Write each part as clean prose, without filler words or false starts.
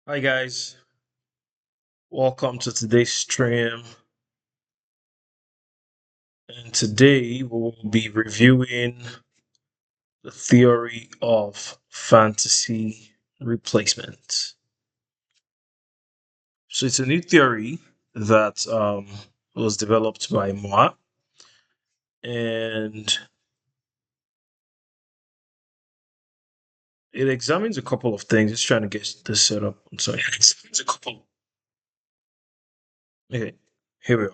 Hi guys, welcome to today's stream. And today we will be reviewing the theory of fantasy replacement. So it's a new theory that was developed by Moa, and it examines a couple of things. Just trying to get this set up. I'm sorry, it's a couple. Okay, here we are.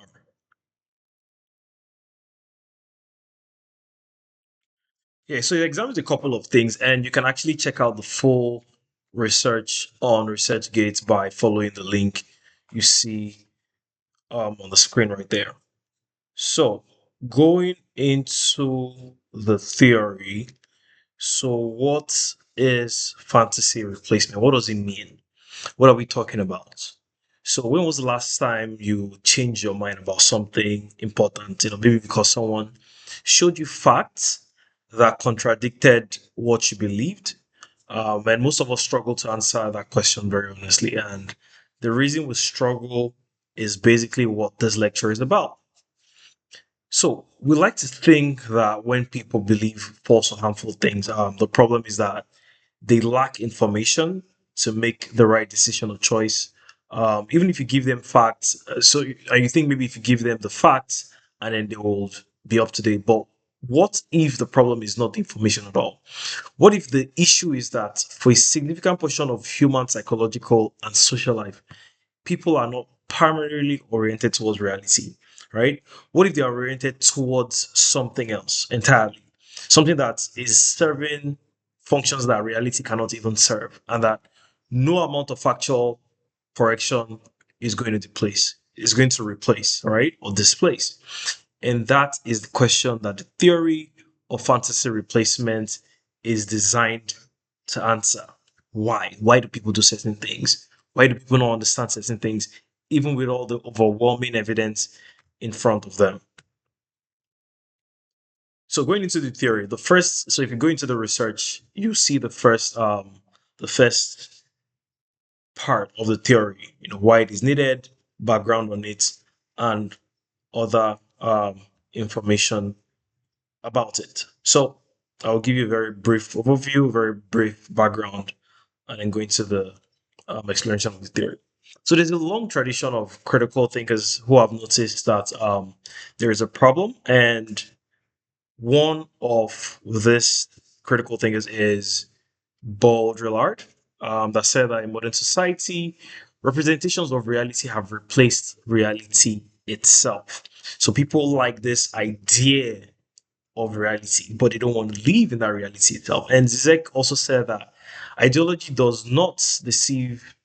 Yeah, so it examines a couple of things, and you can actually check out the full research on ResearchGate by following the link you see on the screen right there. So, going into the theory, so what is fantasy replacement? What does it mean? What are we talking about? So, when was the last time you changed your mind about something important? Maybe because someone showed you facts that contradicted what you believed. And most of us struggle to answer that question very honestly. And the reason we struggle is basically what this lecture is about. So we like to think that when people believe false or harmful things, the problem is that they lack information to make the right decision or choice. Even if you give them facts, and you think maybe if you give them the facts and then they will be up to date. But what if the problem is not the information at all? What if the issue is that for a significant portion of human psychological and social life, people are not primarily oriented towards reality, right? What if they are oriented towards something else entirely? Something that is serving functions that reality cannot even serve, and that no amount of factual correction is going to replace, right? Or displace. And that is the question that the theory of fantasy replacement is designed to answer. Why? Why do people do certain things? Why do people not understand certain things, even with all the overwhelming evidence in front of them? So going into the theory, so if you go into the research, you see the first part of the theory, why it is needed, background on it, and other information about it. So I'll give you a very brief overview, very brief background, and then go into the explanation of the theory. So there's a long tradition of critical thinkers who have noticed that there is a problem, and one of this critical thinkers is Baudrillard, that said that in modern society, representations of reality have replaced reality itself. So people like this idea of reality, but they don't want to live in that reality itself. And Zizek also said that ideology does not deceive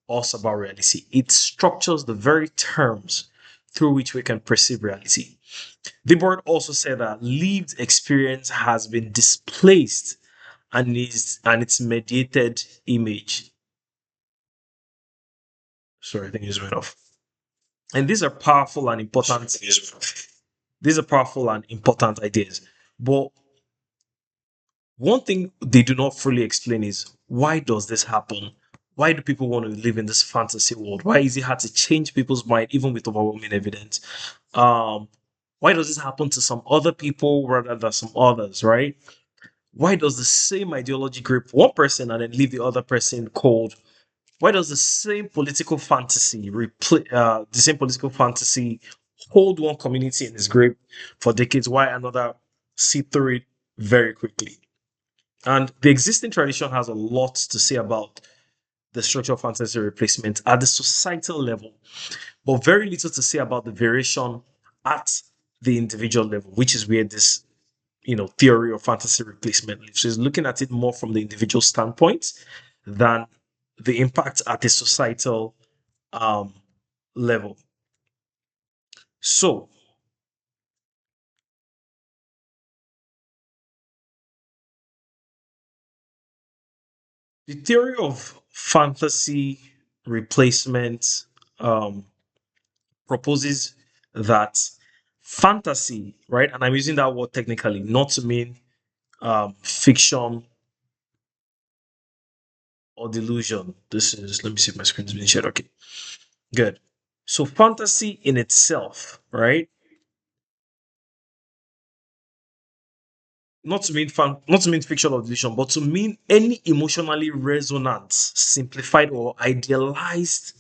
us about reality, it structures the very terms through which we can perceive reality. Debord also said that lived experience has been displaced and its mediated image. Sorry, I think it's went off. And these are powerful and important. These are powerful and important ideas. But one thing they do not fully explain is why does this happen? Why do people want to live in this fantasy world? Why is it hard to change people's mind even with overwhelming evidence? Um, why does this happen to some other people rather than some others, right? Why does the same ideology grip one person and then leave the other person cold? Why does the same political fantasy hold one community in its grip for decades, while another see through it very quickly? And the existing tradition has a lot to say about the structure of fantasy replacement at the societal level, but very little to say about the variation at the individual level, which is where this theory of fantasy replacement lives. So it's looking at it more from the individual standpoint than the impact at the societal um, level. So the theory of fantasy replacement um, proposes that fantasy, right? And I'm using that word technically, not to mean fiction or delusion. This is, let me see if my screen is being shared. Okay, good. So fantasy in itself, right? Not to mean fiction or delusion, but to mean any emotionally resonant, simplified, or idealized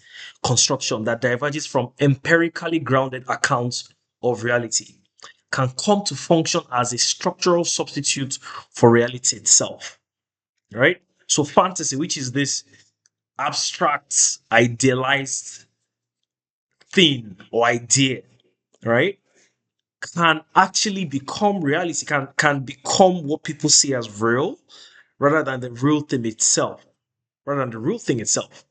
construction that diverges from empirically grounded accounts of reality can come to function as a structural substitute for reality itself, right? So fantasy, which is this abstract, idealized thing or idea, right? Can actually become reality, can become what people see as real rather than the real thing itself, rather than the real thing itself.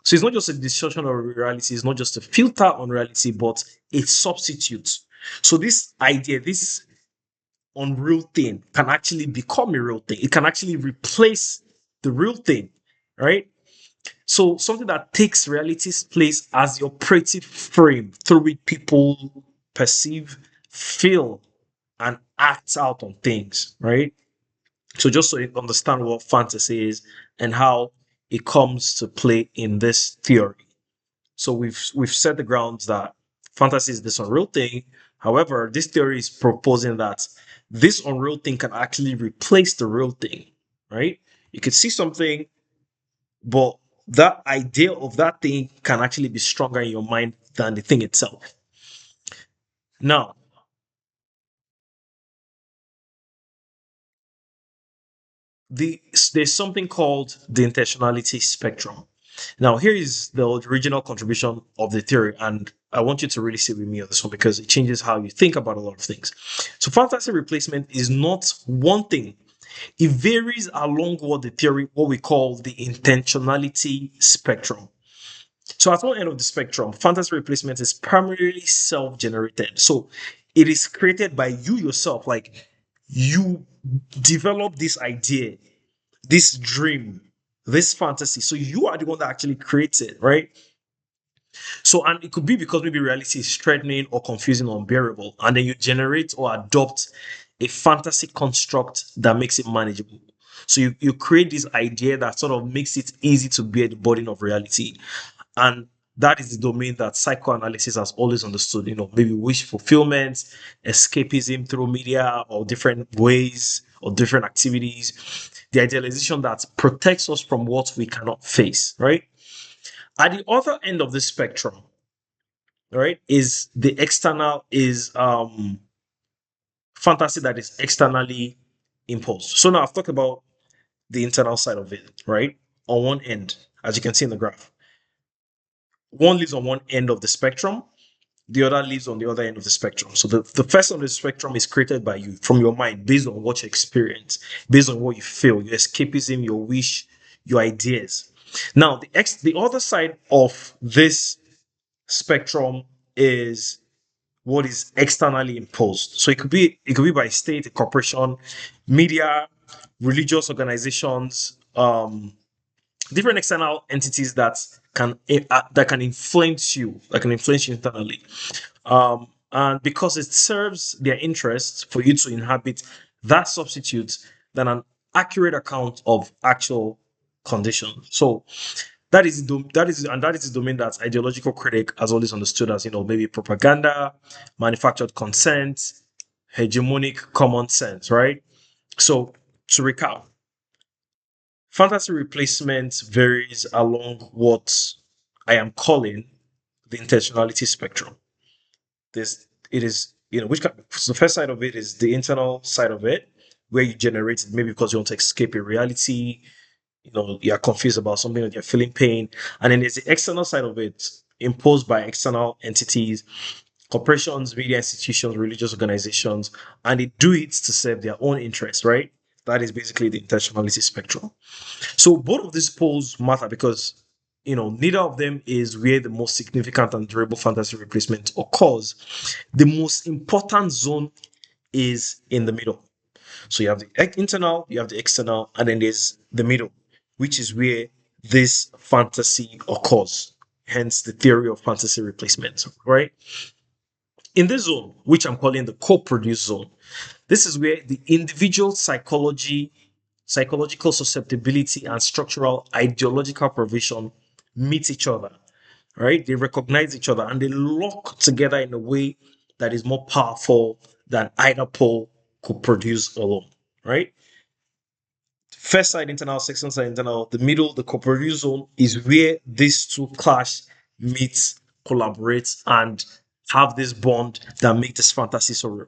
So it's not just a distortion of reality, it's not just a filter on reality, but a substitute. So this idea, this unreal thing can actually become a real thing. It can actually replace the real thing, right? So something that takes reality's place as the operative frame through which people perceive, feel, and act out on things, right? So just so you understand what fantasy is and how it comes to play in this theory. So we've set the grounds that fantasy is this unreal thing. However, this theory is proposing that this unreal thing can actually replace the real thing, right? You could see something, but that idea of that thing can actually be stronger in your mind than the thing itself. Now, there's something called the intentionality spectrum. Now, here is the original contribution of the theory, and I want you to really sit with me on this one because it changes how you think about a lot of things. So, fantasy replacement is not one thing. It varies along what the theory, what we call the intentionality spectrum. So at one end of the spectrum, fantasy replacement is primarily self-generated. So it is created by you yourself. Like you develop this idea, this dream, this fantasy. So you are the one that actually creates it, right? So, and it could be because maybe reality is threatening or confusing or unbearable, and then you generate or adopt a fantasy construct that makes it manageable. So you create this idea that sort of makes it easy to bear the burden of reality. And that is the domain that psychoanalysis has always understood, maybe wish fulfillment, escapism through media or different ways or different activities, the idealization that protects us from what we cannot face, right? At the other end of the spectrum, right, is the external, is fantasy that is externally imposed. So now I've talked about the internal side of it, right? On one end, as you can see in the graph, one lives on one end of the spectrum, the other lives on the other end of the spectrum. So the first end of the spectrum is created by you from your mind based on what you experience, based on what you feel, your escapism, your wish, your ideas. Now, the other side of this spectrum is what is externally imposed. So it could be by state, a corporation, media, religious organizations, different external entities that can influence you, that can influence you internally. And because it serves their interests for you to inhabit that substitute than an accurate account of actual conditions. So that is the domain that ideological critic has always understood as, maybe propaganda, manufactured consent, hegemonic common sense, right? So to recap, fantasy replacement varies along what I am calling the intentionality spectrum. It is, which so the first side of it is the internal side of it, where you generate it maybe because you want to escape a reality, you're confused about something, that you're feeling pain. And then there's the external side of it, imposed by external entities, corporations, media institutions, religious organizations, and they do it to serve their own interests, right? That is basically the intentionality spectrum. So both of these poles matter because neither of them is where the most significant and durable fantasy replacement occurs. The most important zone is in the middle. So you have the internal, you have the external, and then there's the middle, which is where this fantasy occurs. Hence the theory of fantasy replacement, right? In this zone, which I'm calling the co-produced zone, this is where the individual psychology psychological susceptibility and structural ideological provision meet each other, right? They recognize each other and they lock together in a way that is more powerful than either pole could produce alone, right? First side internal, second side internal, the middle, the co-produce zone is where these two clash, meet, collaborate, and have this bond that make this fantasy so real.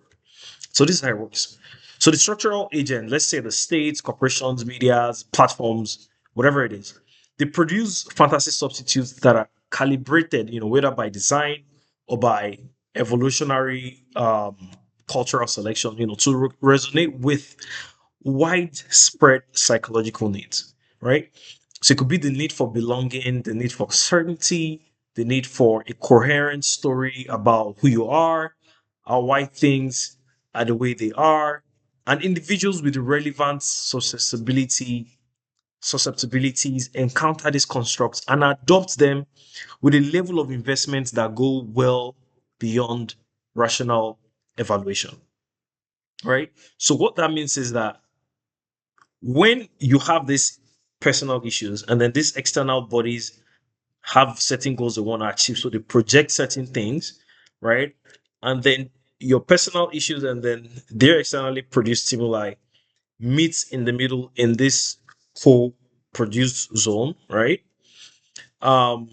So this is how it works. So the structural agent, let's say the states, corporations, medias, platforms, whatever it is, they produce fantasy substitutes that are calibrated, whether by design or by evolutionary cultural selection, to resonate with widespread psychological needs, right? So it could be the need for belonging, the need for certainty, the need for a coherent story about who you are, why things are the way they are, and individuals with relevant susceptibilities encounter these constructs and adopt them with a level of investment that go well beyond rational evaluation, right? So what that means is that when you have these personal issues and then these external bodies have certain goals they want to achieve, so they project certain things, right? And then your personal issues and then their externally produced stimuli meets in the middle in this co-produced zone, right? um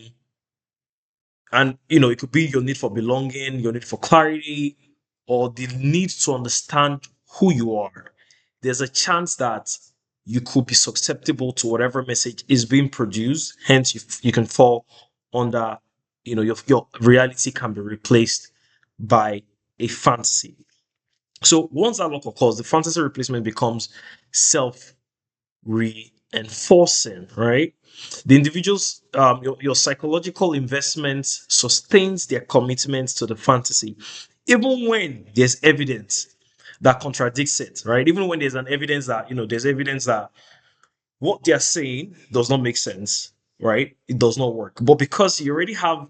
and it could be your need for belonging, your need for clarity, or the need to understand who you are. There's a chance that you could be susceptible to whatever message is being produced. Hence, you can fall under, your reality can be replaced by a fantasy. So once that lock occurs, the fantasy replacement becomes self reinforcing, right? The individual's your psychological investment sustains their commitment to the fantasy, even when there's evidence that contradicts it, right? Even when there's an evidence that there's evidence that what they're saying does not make sense, right? It does not work. But because you already have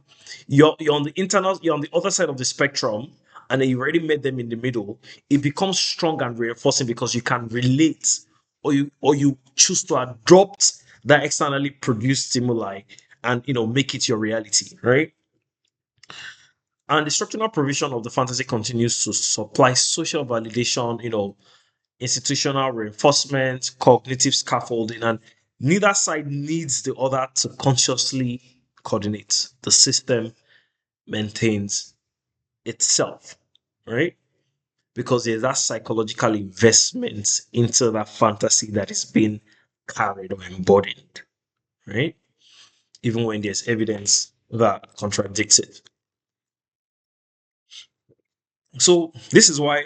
you're on the internal, you're on the other side of the spectrum, and then you already met them in the middle, it becomes strong and reinforcing because you can relate, or you choose to adopt that externally produced stimuli and make it your reality, right? And the structural provision of the fantasy continues to supply social validation, institutional reinforcement, cognitive scaffolding, and neither side needs the other to consciously coordinate. The system maintains itself, right? Because there's that psychological investment into that fantasy that is being carried or embodied, right? Even when there's evidence that contradicts it. So this is why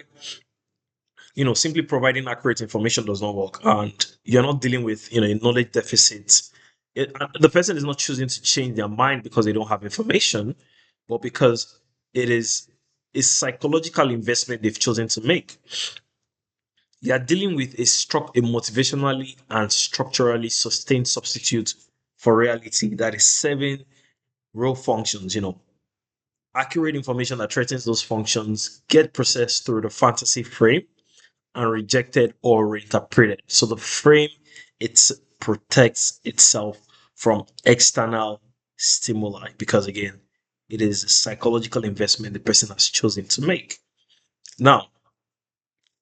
simply providing accurate information does not work, and you're not dealing with a knowledge deficit. The person is not choosing to change their mind because they don't have information, but because it is a psychological investment they've chosen to make. You are dealing with a motivationally and structurally sustained substitute for reality that is serving real functions. Accurate information that threatens those functions get processed through the fantasy frame and rejected or reinterpreted. So the frame, it protects itself from external stimuli because again, it is a psychological investment the person has chosen to make. Now,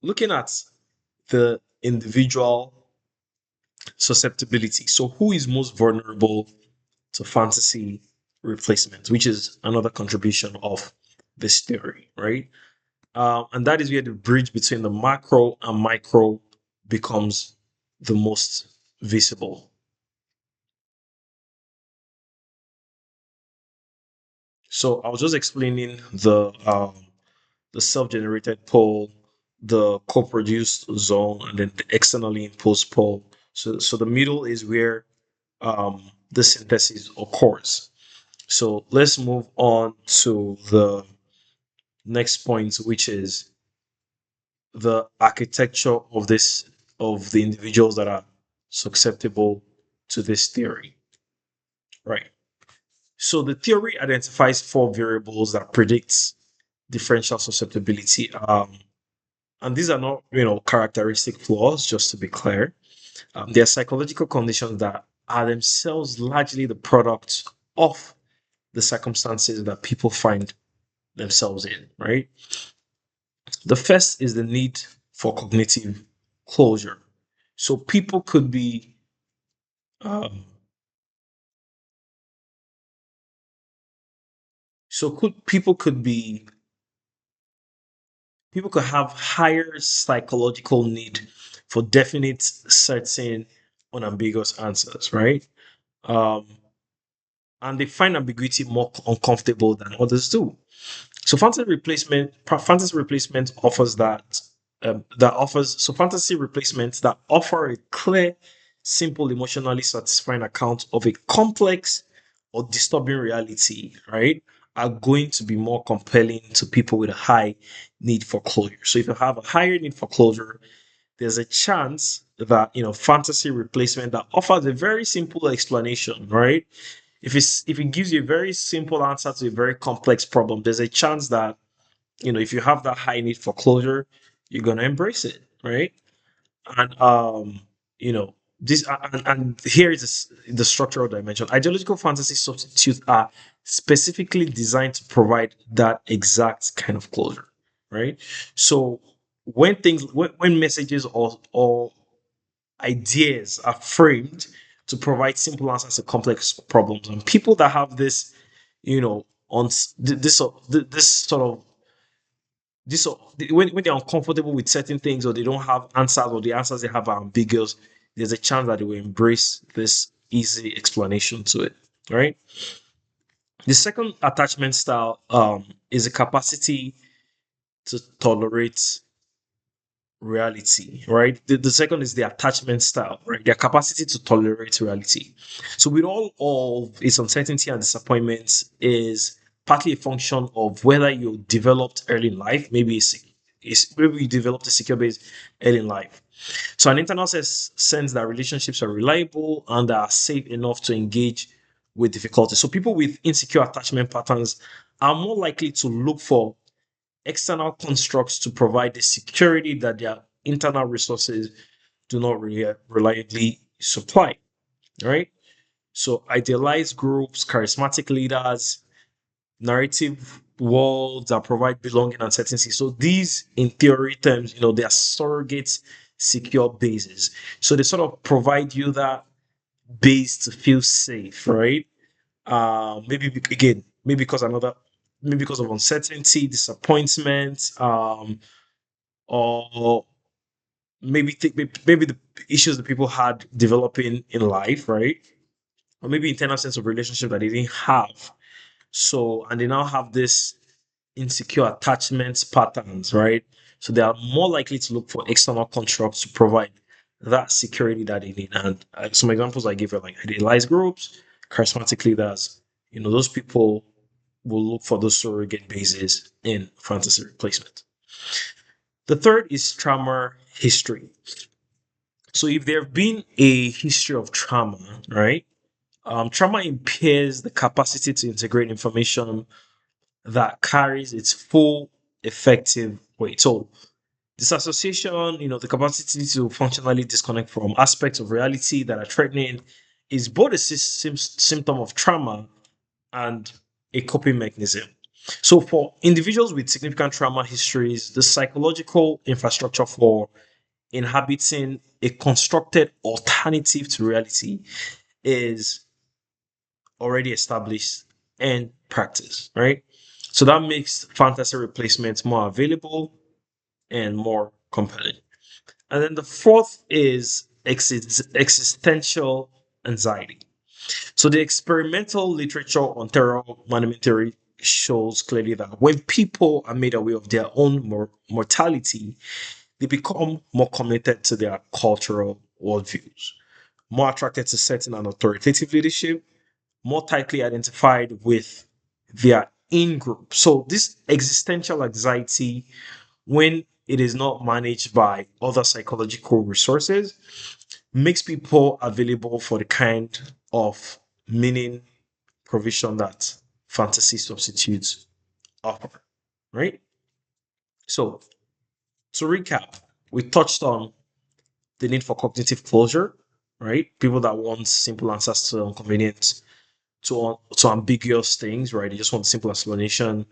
looking at the individual susceptibility. So who is most vulnerable to fantasy replacement, which is another contribution of this theory, right? And that is where the bridge between the macro and micro becomes the most visible. So I was just explaining the self-generated pole, the co-produced zone, and then the externally imposed pole. So the middle is where the synthesis occurs. So let's move on to the next point, which is the architecture of the individuals that are susceptible to this theory, right? So the theory identifies four variables that predicts differential susceptibility, and these are not characteristic flaws, just to be clear. They are psychological conditions that are themselves largely the product of the circumstances that people find themselves in, right? The first is the need for cognitive closure. So um, people could be people could have higher psychological need for definite, certain, unambiguous answers, right? Um, and they find ambiguity more uncomfortable than others do. So fantasy replacement offers fantasy replacements that offer a clear, simple, emotionally satisfying account of a complex or disturbing reality, right, are going to be more compelling to people with a high need for closure. So if you have a higher need for closure, there's a chance that fantasy replacement that offers a very simple explanation, right? If it gives you a very simple answer to a very complex problem, there's a chance that if you have that high need for closure, you're gonna embrace it, right? And you know, this and here is the structural dimension. Ideological fantasy substitutes are specifically designed to provide that exact kind of closure, right? So when messages or ideas are framed to provide simple answers to complex problems, and people that have this, on this sort of when they're uncomfortable with certain things, or they don't have answers, or the answers they have are ambiguous, there's a chance that they will embrace this easy explanation to it, right? The second attachment style is a capacity to tolerate reality, right? The second is the attachment style, right? Their capacity to tolerate reality. So with all of its uncertainty and disappointments is partly a function of whether you developed early in life. Maybe you developed a secure base early in life. So an internal sense that relationships are reliable and are safe enough to engage with difficulty. So people with insecure attachment patterns are more likely to look for external constructs to provide the security that their internal resources do not reliably supply, right? So idealized groups, charismatic leaders, narrative worlds that provide belonging and certainty. So these, in theory terms, they are surrogate secure bases. So they sort of provide you that base to feel safe, right? Maybe because of uncertainty, disappointment, or maybe the issues that people had developing in life, right? Or maybe internal sense of relationship that they didn't have. So, and they now have this insecure attachment patterns, right? So they are more likely to look for external constructs to provide that security that they need. And some examples I give are like idealized groups, charismatic leaders. Those people will look for those surrogate bases in fantasy replacement. The third is trauma history. So if there have been a history of trauma, right? Trauma impairs the capacity to integrate information that carries its full effective weight. So disassociation, the capacity to functionally disconnect from aspects of reality that are threatening, is both a symptom of trauma and a coping mechanism. So for individuals with significant trauma histories, the psychological infrastructure for inhabiting a constructed alternative to reality is already established and practiced, right? So that makes fantasy replacements more available and more compelling. And then the fourth is existential anxiety. So the experimental literature on terror management theory shows clearly that when people are made aware of their own mortality, they become more committed to their cultural worldviews, more attracted to certain and authoritative leadership, more tightly identified with their in group. So, this existential anxiety, when it is not managed by other psychological resources, makes people available for the kind of meaning provision that fantasy substitutes offer, right? So, to recap, we touched on the need for cognitive closure, right? People that want simple answers to inconvenient, to ambiguous things, right? They just want simple explanation.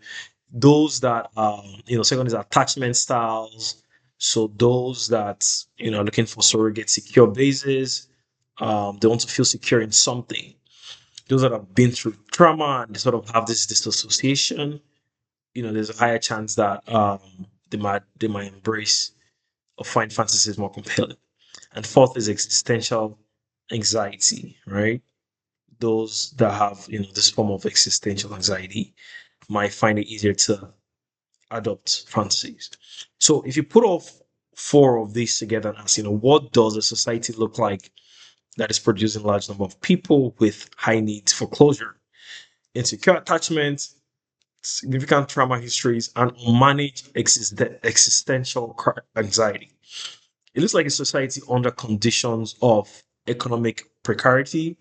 Those that second is attachment styles. So those that are looking for surrogate secure bases, they want to feel secure in something. Those that have been through trauma and they sort of have this disassociation, there's a higher chance that they might embrace or find fantasies more compelling. And fourth is existential anxiety, right? Those that have this form of existential anxiety might find it easier to adopt fantasies. So if you put off four of these together and ask, what does a society look like that is producing large number of people with high needs for closure, insecure attachment, significant trauma histories, and unmanaged existential anxiety? It looks like a society under conditions of economic precarity,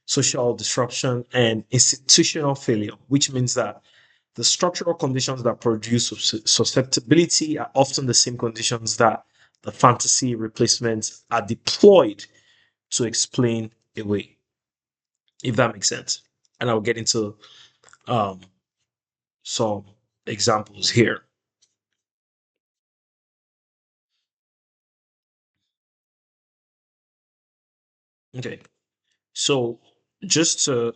social disruption, and institutional failure, which means that the structural conditions that produce susceptibility are often the same conditions that the fantasy replacements are deployed to explain away, if that makes sense. And I'll get into um, some examples here. Okay, so just to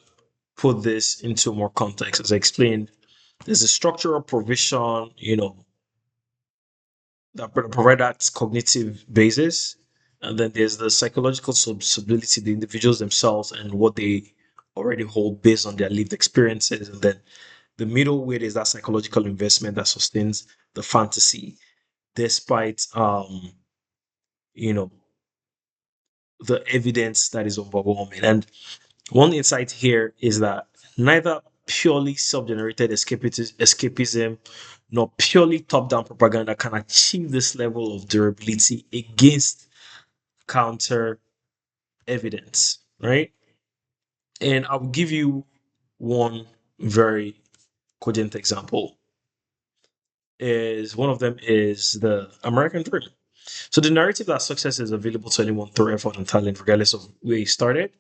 put this into more context, as I explained, there's a structural provision, that provide that cognitive basis. And then there's the psychological substitubility, the individuals themselves and what they already hold based on their lived experiences. And then the middle weight is that psychological investment that sustains the fantasy despite you know the evidence that is overwhelming. And one insight here is that neither purely self-generated escapism nor purely top-down propaganda can achieve this level of durability against counter evidence, right? And I'll give you one very cogent example. Is one of them is the American dream. So the narrative that success is available to anyone through effort and talent, regardless of where he started.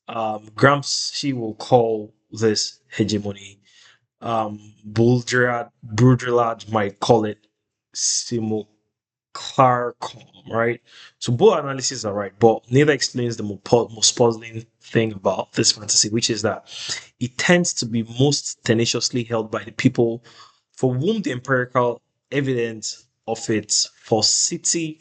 Gramsci will call this hegemony. Baudrillard might call it simulacrum, right? So both analyses are right, but neither explains the most puzzling thing about this fantasy, which is that it tends to be most tenaciously held by the people for whom the empirical evidence of its falsity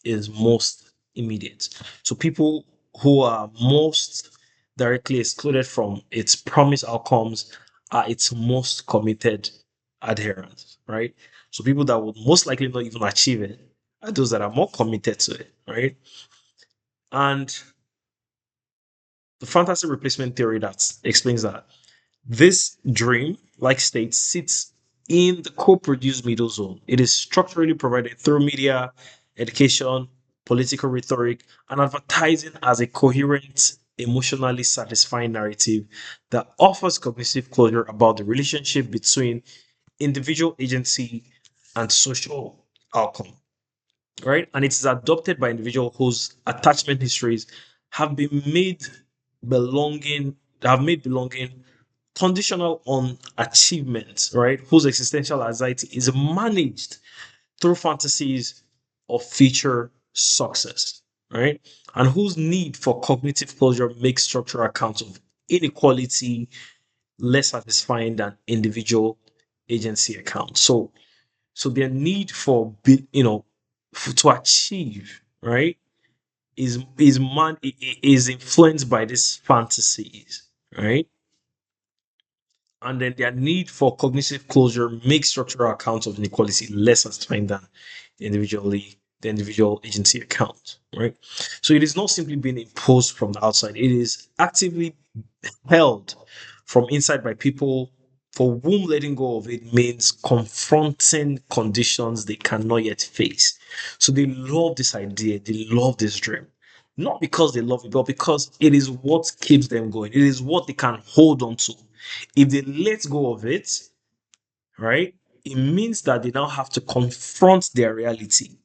is most immediate. So people who are most directly excluded from its promised outcomes are its most committed adherents, right? So people that would most likely not even achieve it are those that are more committed to it, right? And the fantasy replacement theory that explains that this dream, like state, sits in the co-produced middle zone. It is structurally provided through media, education, political rhetoric, and advertising as a coherent, emotionally satisfying narrative that offers cognitive closure about the relationship between individual agency and social outcome, right? And it is adopted by individuals whose attachment histories have been made belonging conditional on achievement, right? Whose existential anxiety is managed through fantasies of future success, right? And whose need for cognitive closure makes structural accounts of inequality less satisfying than individual agency accounts. So their need for to achieve, right, is influenced by these fantasies, right? And then their need for cognitive closure makes structural accounts of inequality less satisfying than the individual agency account, right? So it is not simply being imposed from the outside; it is actively held from inside by people for whom letting go of it means confronting conditions they cannot yet face. So they love this idea, they love this dream. Not because they love it, but because it is what keeps them going. It is what they can hold on to. If they let go of it, right, it means that they now have to confront their reality.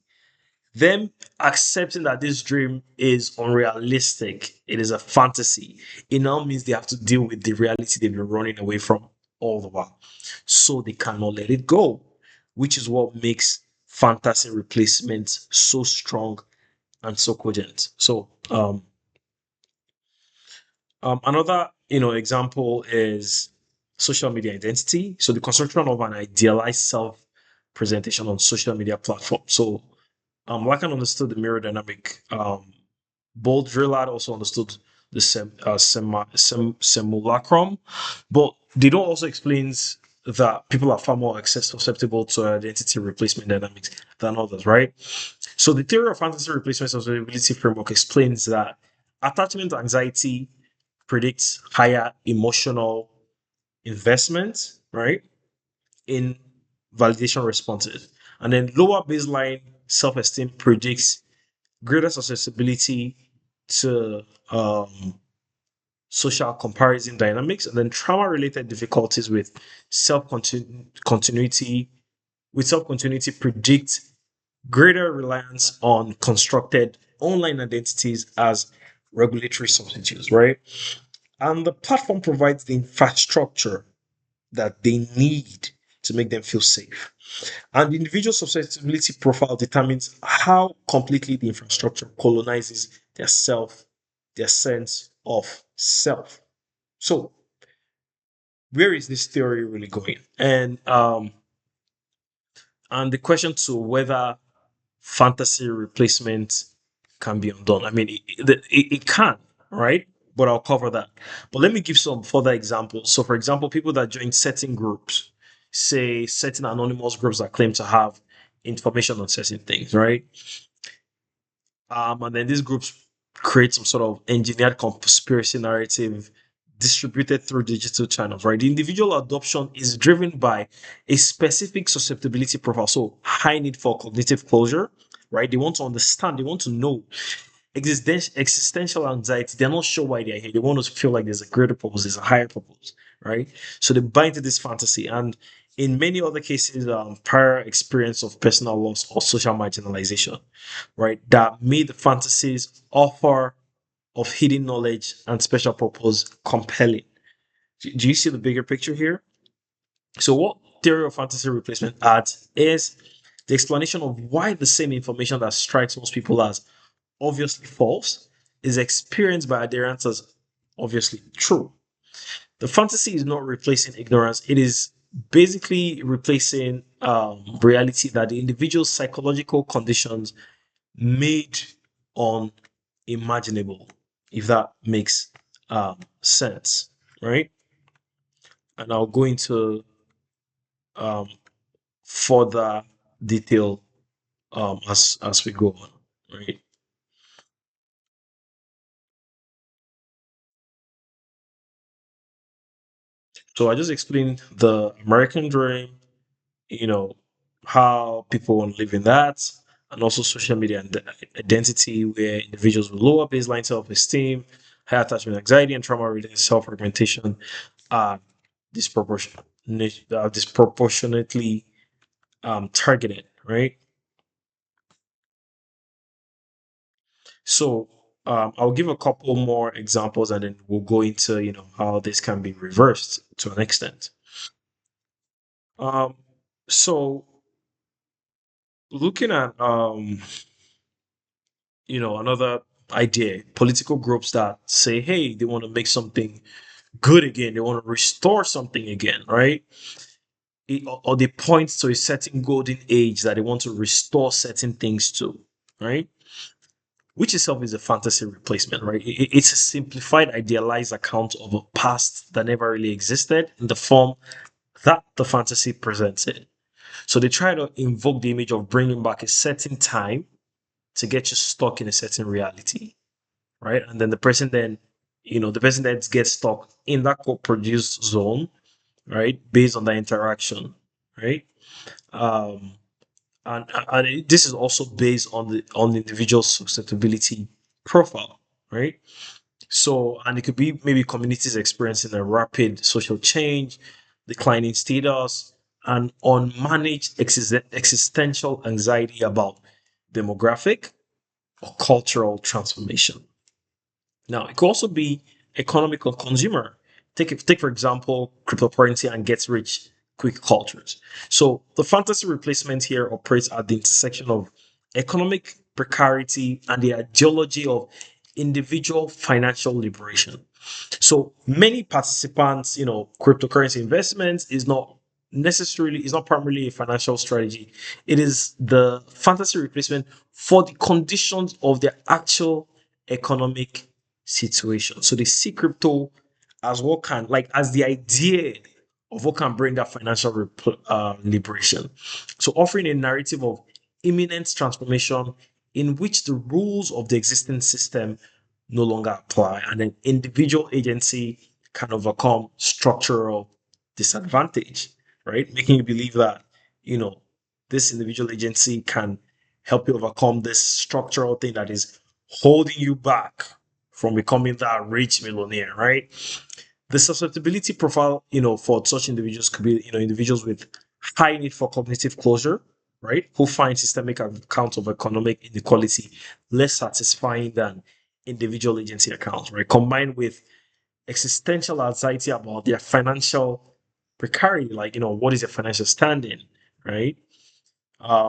them accepting that this dream is unrealistic, it is a fantasy, it now means they have to deal with the reality they've been running away from all the while. So they cannot let it go, which is what makes fantasy replacement so strong and so cogent. So another example is social media identity. So the construction of an idealized self presentation on social media platforms. So Lacan understood the mirror dynamic. Baudrillard also understood the simulacrum, but they don't also explains that people are far more susceptible to identity replacement dynamics than others, right? So the theory of fantasy replacement susceptibility framework explains that attachment anxiety predicts higher emotional investment, right, in validation responses. And then lower baseline self esteem predicts greater susceptibility to social comparison dynamics. And then trauma related difficulties with self continuity, predict greater reliance on constructed online identities as regulatory substitutes, right? And the platform provides the infrastructure that they need to make them feel safe. And the individual susceptibility profile determines how completely the infrastructure colonizes their self, their sense of self. So, where is this theory really going? And the question to whether fantasy replacement can be undone. I mean, it can, right? But I'll cover that. But let me give some further examples. So, for example, people that join certain groups, say certain anonymous groups that claim to have information on certain things, right? And then these groups create some sort of engineered conspiracy narrative distributed through digital channels, right? The individual adoption is driven by a specific susceptibility profile, so high need for cognitive closure, right? They want to understand, they want to know existential anxiety. They're not sure why they're here. They want to feel like there's a greater purpose, there's a higher purpose, right? So they buy into this fantasy. And in many other cases, prior experience of personal loss or social marginalization, right, that made the fantasies offer of hidden knowledge and special purpose compelling. Do you see the bigger picture here? So, what theory of fantasy replacement adds is the explanation of why the same information that strikes most people as obviously false is experienced by adherents as obviously true. The fantasy is not replacing ignorance, it is basically replacing reality that the individual's psychological conditions made unimaginable, if that makes sense, right? And I'll go into um, further detail as we go on, right? So I just explained the American dream, you know, how people want to live in that, and also social media and identity, where individuals with lower baseline self esteem, high attachment anxiety, and trauma related self augmentation are disproportionately targeted, right? So I'll give a couple more examples, and then we'll go into how this can be reversed to an extent. Um, so looking at another idea, political groups that say, hey, they want to make something good again, they want to restore something again, right? Or they point to a certain golden age that they want to restore certain things to, right? Which itself is a fantasy replacement, right? It's a simplified, idealized account of a past that never really existed in the form that the fantasy presents it. So they try to invoke the image of bringing back a certain time to get you stuck in a certain reality, right? And then the person that gets stuck in that co-produced zone, right, based on that interaction, right? Um, and this is also based on the individual susceptibility profile, right? So, and it could be maybe communities experiencing a rapid social change, declining status, and unmanaged existential anxiety about demographic, or cultural transformation. Now, it could also be economic or consumer. Take for example, cryptocurrency and get rich quick cultures. So the fantasy replacement here operates at the intersection of economic precarity and the ideology of individual financial liberation. So many participants, cryptocurrency investments is not primarily a financial strategy. It is the fantasy replacement for the conditions of their actual economic situation. So they see crypto as what can, like, as the idea of what can bring that financial liberation. So offering a narrative of imminent transformation in which the rules of the existing system no longer apply, and an individual agency can overcome structural disadvantage, right? Making you believe that, you know, this individual agency can help you overcome this structural thing that is holding you back from becoming that rich millionaire, right? The susceptibility profile, for such individuals could be, individuals with high need for cognitive closure, right? Who find systemic accounts of economic inequality less satisfying than individual agency accounts, right? Combined with existential anxiety about their financial precarity, like, what is their financial standing, right?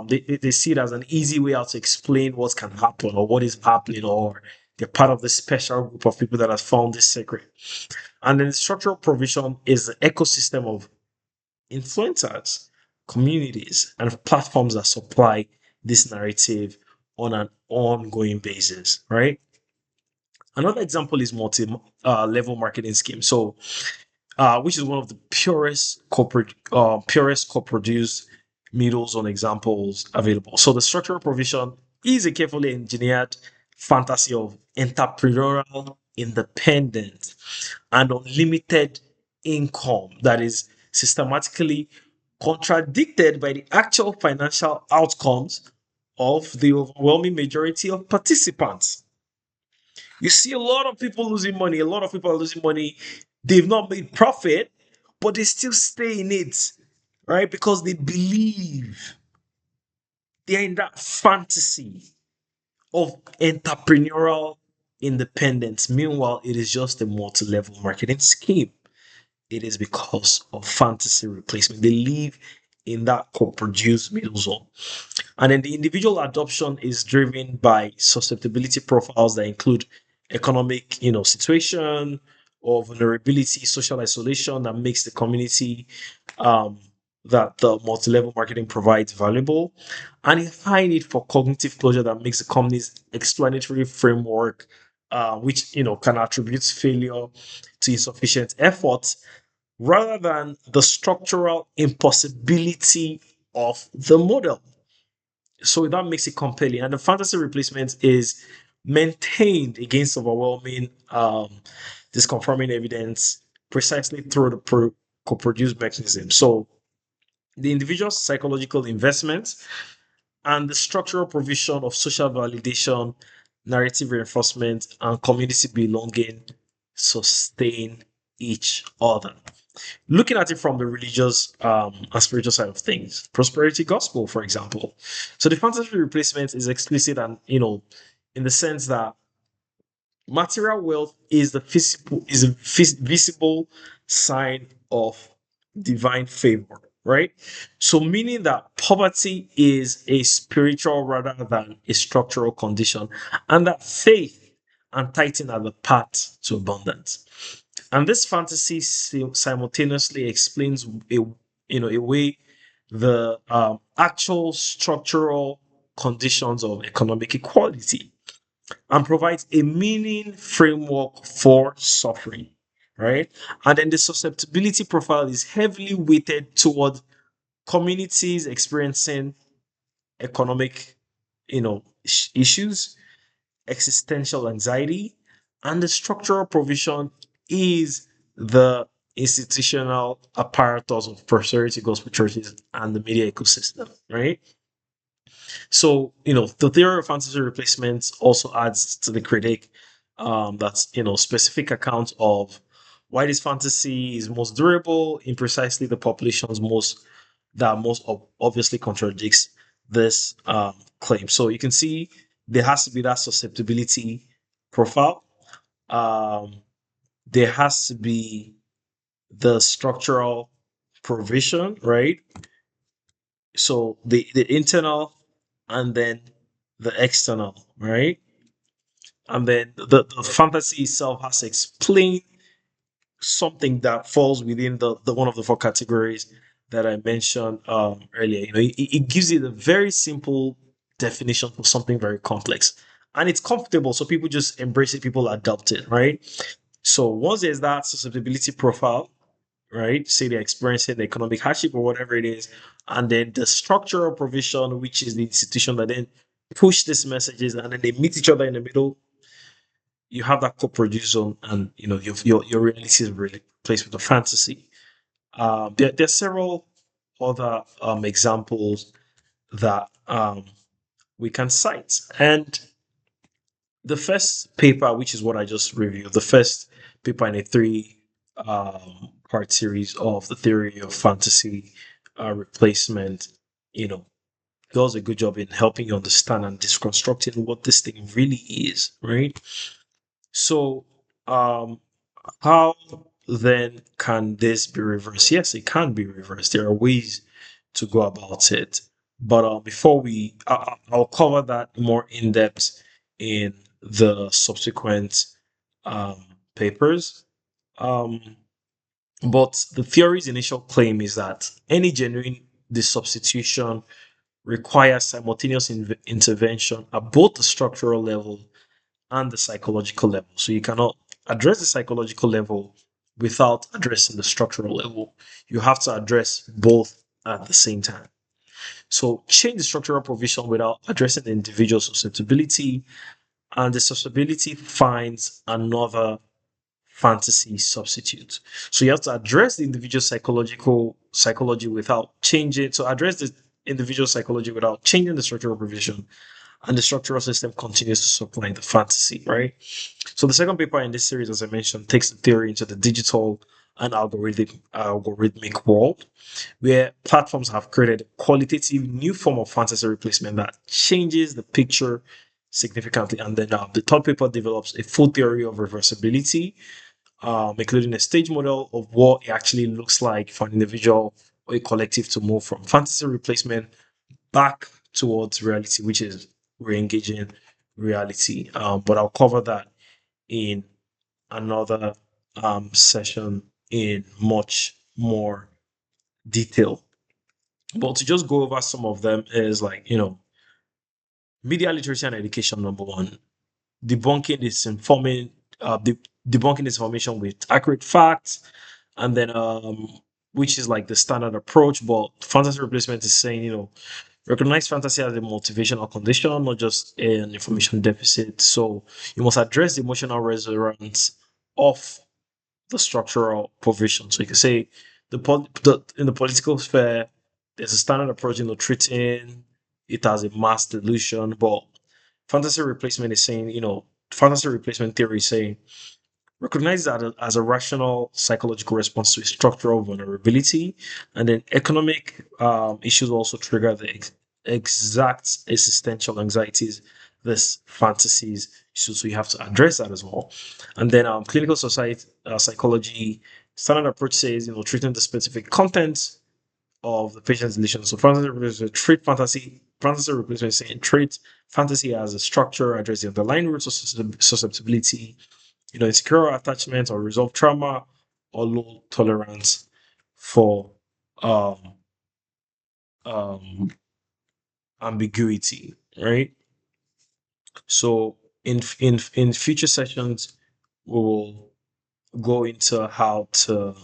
They see it as an easy way out to explain what can happen or what is happening, or they're part of this special group of people that has found this secret. And then the structural provision is the ecosystem of influencers, communities, and platforms that supply this narrative on an ongoing basis, right? Another example is multi-level marketing scheme. So, which is one of the purest co-produced middle zone examples available. So the structural provision is a carefully engineered fantasy of entrepreneurial independence and unlimited income that is systematically contradicted by the actual financial outcomes of the overwhelming majority of participants. You see a lot of people losing money. A lot of people are losing money. They've not made profit, but they still stay in it, right? Because they believe they're in that fantasy of entrepreneurial independence. Meanwhile, it is just a multi level marketing scheme. It is because of fantasy replacement. They live in that co-produced middle zone. And then the individual adoption is driven by susceptibility profiles that include economic, situation or vulnerability, social isolation that makes the community um, that the multi-level marketing provides valuable, and a high need for cognitive closure that makes the company's explanatory framework, which can attribute failure to insufficient effort rather than the structural impossibility of the model. So that makes it compelling. And the fantasy replacement is maintained against overwhelming disconfirming evidence precisely through the co-produced mechanism. So the individual's psychological investment and the structural provision of social validation, narrative reinforcement, and community belonging sustain each other. Looking at it from the religious and spiritual side of things, prosperity gospel, for example. So the fantasy replacement is explicit and, in the sense that material wealth is the visible sign of divine favor, right? So meaning that poverty is a spiritual rather than a structural condition, and that faith and tithing are the path to abundance. And this fantasy simultaneously explains away the actual structural conditions of economic equality and provides a meaning framework for suffering, right? And then the susceptibility profile is heavily weighted toward communities experiencing economic, issues, existential anxiety, and the structural provision is the institutional apparatus of prosperity gospel churches and the media ecosystem, right? So, the theory of fantasy replacements also adds to the critique that's, specific accounts of why this fantasy is most durable in precisely the populations most that most obviously contradicts this claim. So you can see there has to be that susceptibility profile. Um, there has to be the structural provision, right? So the internal and then the external, right? And then the fantasy itself has to explain something that falls within the one of the four categories that I mentioned earlier. It gives you the very simple definition for something very complex, and it's comfortable, so people just embrace it, people adopt it, right? So once there's that susceptibility profile, right? Say they're experiencing the economic hardship or whatever it is, and then the structural provision, which is the institution that then push these messages, and then they meet each other in the middle. You have that co-produce zone, and your reality is really placed with the fantasy. There are several other examples that we can cite, and the first paper, which is what I just reviewed, the first paper in a three part series of the theory of fantasy replacement, you know, does a good job in helping you understand and deconstructing what this thing really is, right? So, how then can this be reversed? Yes, it can be reversed. There are ways to go about it. But before I'll cover that more in depth in the subsequent um, papers. Um, but the theory's initial claim is that any genuine disubstitution requires simultaneous intervention at both the structural level and the psychological level. So you cannot address the psychological level without addressing the structural level. You have to address both at the same time. So change the structural provision without addressing the individual susceptibility, and the susceptibility finds another fantasy substitute. So you have to address the individual psychology without changing. So address the individual psychology without changing the structural provision, and the structural system continues to supply the fantasy, right? So the second paper in this series, as I mentioned, takes the theory into the digital and algorithmic world, where platforms have created a qualitative new form of fantasy replacement that changes the picture significantly. And then the third paper develops a full theory of reversibility, including a stage model of what it actually looks like for an individual or a collective to move from fantasy replacement back towards reality, which is re-engaging reality. But I'll cover that in another session in much more detail. But to just go over some of them is like, media literacy and education, number one, debunking this informing, debunking this information with accurate facts, and then which is like the standard approach. But fantasy replacement is saying, recognize fantasy as a motivational condition, not just an information deficit. So you must address the emotional resonance of the structural provision. So you can say in the political sphere, there's a standard approach, treating it as a mass delusion. But fantasy replacement is saying, fantasy replacement theory is saying recognize that as a rational psychological response to a structural vulnerability, and then economic issues also trigger the exact existential anxieties this fantasies. So you have to address that as well. And then clinical society psychology standard approach says, treating the specific content of the patient's delusion. So fantasy replacement treat fantasy replacement saying treat fantasy as a structure, address the underlying roots of susceptibility, insecure attachment or resolve trauma or low tolerance for um, um, ambiguity, right? So in future sessions, we will go into how to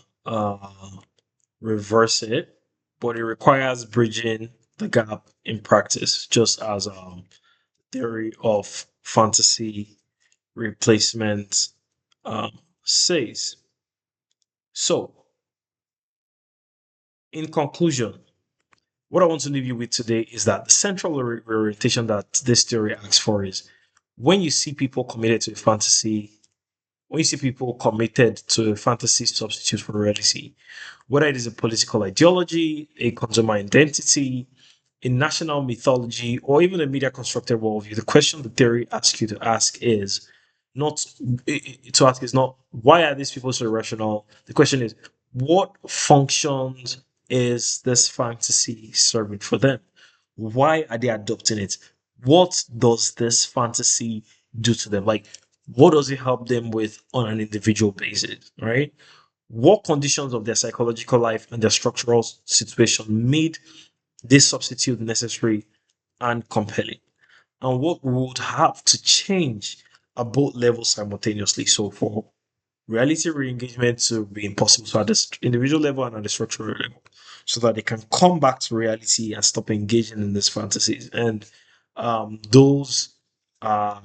reverse it, but it requires bridging the gap in practice, just as theory of fantasy replacement says. So, in conclusion, what I want to leave you with today is that the central orientation that this theory asks for is when you see people committed to a fantasy, when you see people committed to a fantasy substitute for reality, whether it is a political ideology, a consumer identity, in national mythology or even a media constructed worldview, the question the theory asks you to ask is not to ask is not why are these people so irrational. The question is what functions is this fantasy serving for them? Why are they adopting it? What does this fantasy do to them? Like, what does it help them with on an individual basis, right? What conditions of their psychological life and their structural situation made this substitute necessary and compelling? And what would have to change at both levels simultaneously? So, for reality re-engagement to be impossible, so at the individual level and at the structural level, so that they can come back to reality and stop engaging in these fantasies. And those are,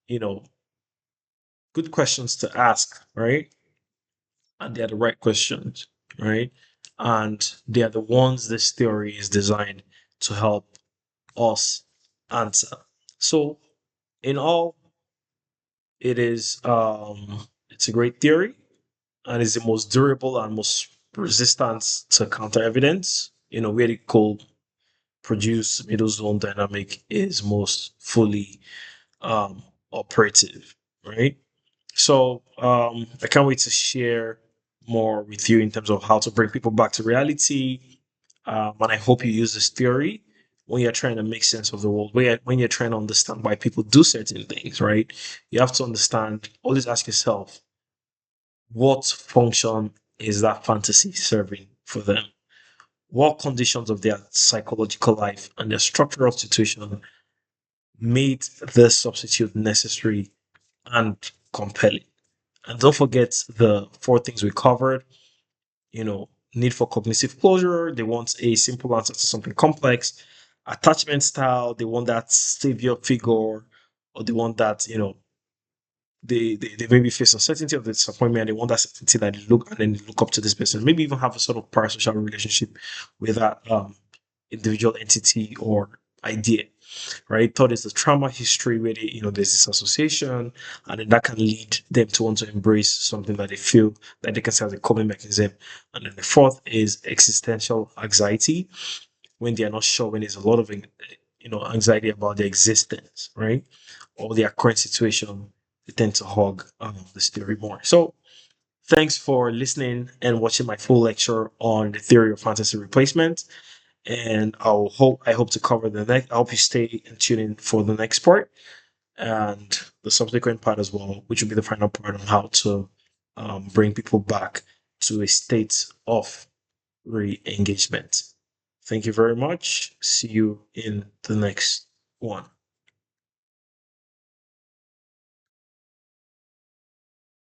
you know, good questions to ask, right? And they are the right questions, right? And they are the ones this theory is designed to help us answer. So, in all, it's a great theory and is the most durable and most resistant to counter evidence. Where the cold produce middle zone dynamic is most fully um, operative, right? So I can't wait to share more with you in terms of how to bring people back to reality. And I hope you use this theory when you're trying to make sense of the world, when you're trying to understand why people do certain things, right? You have to understand, always ask yourself, what function is that fantasy serving for them? What conditions of their psychological life and their structural situation made this substitute necessary and compelling? And don't forget the four things we covered. Need for cognitive closure. They want a simple answer to something complex. Attachment style. They want that savior figure, or they want that, they maybe face uncertainty of the disappointment and they want that certainty that they look and then they look up to this person. Maybe even have a sort of parasocial relationship with that individual entity or idea, right? Third is the trauma history where there's this association, and then that can lead them to want to embrace something that they feel that they can see as a coping mechanism. And then the fourth is existential anxiety, when they are not sure, when there's a lot of anxiety about their existence, right? Or their current situation, they tend to hog this theory more. So thanks for listening and watching my full lecture on the theory of fantasy replacement. And I hope to cover the next. I hope you stay and tune in for the next part and the subsequent part as well, which will be the final part on how to bring people back to a state of re-engagement. Thank you very much. See you in the next one.